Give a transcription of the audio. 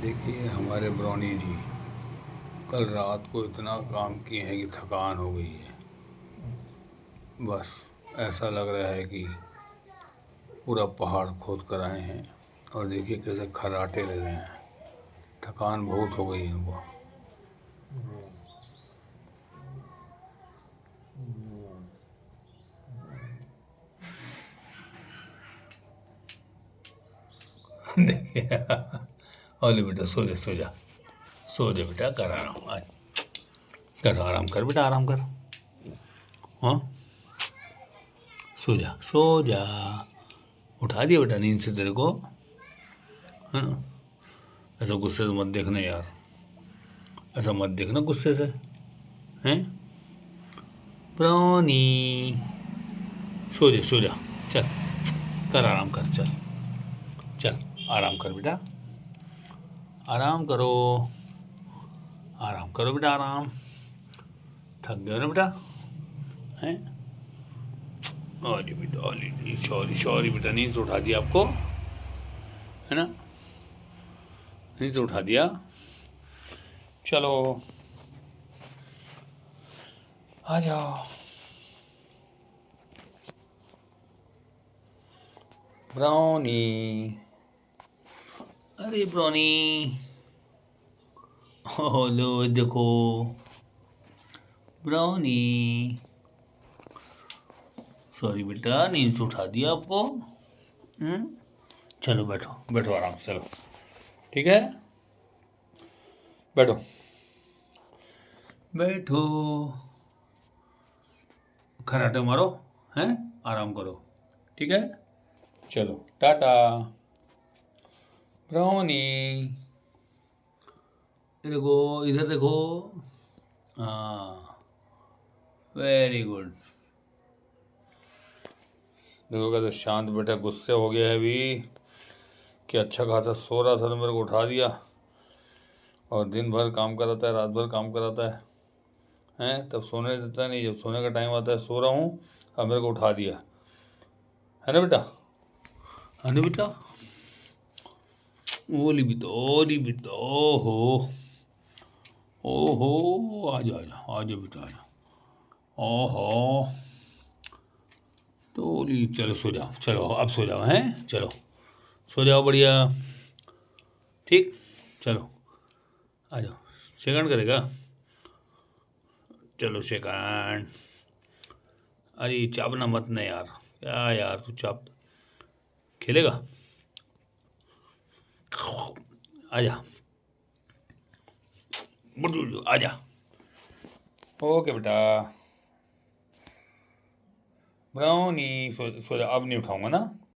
देखिए हमारे ब्राउनी जी कल रात को इतना काम किए हैं कि थकान हो गई है। बस ऐसा लग रहा है कि पूरा पहाड़ खोद कर आए हैं और देखिए कैसे खर्राटे ले रहे हैं। थकान बहुत हो गई है इनको। देखिए ओली बेटा सो जा सो जा सो जा बेटा, कर आराम आज, कर आराम कर बेटा, आराम कर। हाँ सो जा सो जा, उठा दिया बेटा नींद से तेरे को, है ना। ऐसा गुस्से से मत देखना यार, ऐसा मत देखना गुस्से से, हैं। ब्राउनी सो जा, चल कर आराम कर, चल चल आराम कर बेटा, आराम करो, आराम करो बेटा, आराम। थक गए ना बेटा, हैं। अरे बेटा अरे सॉरी सॉरी बेटा, नींद से उठा दिया आपको, है ना, नींद से उठा दिया। चलो आ जाओ ब्राउनी, अरे ब्राउनी, लो देखो ब्राउनी। सॉरी बेटा, नींद से उठा दिया आपको। चलो बैठो बैठो आराम से, चलो ठीक है, बैठो बैठो, खराटे मारो, हैं, आराम करो, ठीक है। चलो टाटा ब्राउनी, देखो इधर देखो, हाँ वेरी गुड। देखो कैसे शांत बैठा, गुस्से हो गया है अभी कि अच्छा खासा सो रहा था तो मेरे को उठा दिया, और दिन भर काम कराता है, रात भर काम कराता है तब सोने देता नहीं, जब सोने का टाइम आता है सो रहा हूँ, अब मेरे को उठा दिया, है ना बेटा, है ना बेटा। ओली बितो ओहो, ओहो, आजा आजा आजा बेटा आजा, ओहो, तो चलो सो जाओ, चलो अब सो जाओ, हैं, चलो सो जाओ बढ़िया, ठीक, चलो आ जाओ। सेकंड करेगा, चलो सेकंड। अरे चापना मत ना यार, क्या यार तू चाप, खेलेगा, आजा बुड्डू आजा, ओके बेटा ब्राउनी, सो जा, अब नहीं उठाऊंगा ना।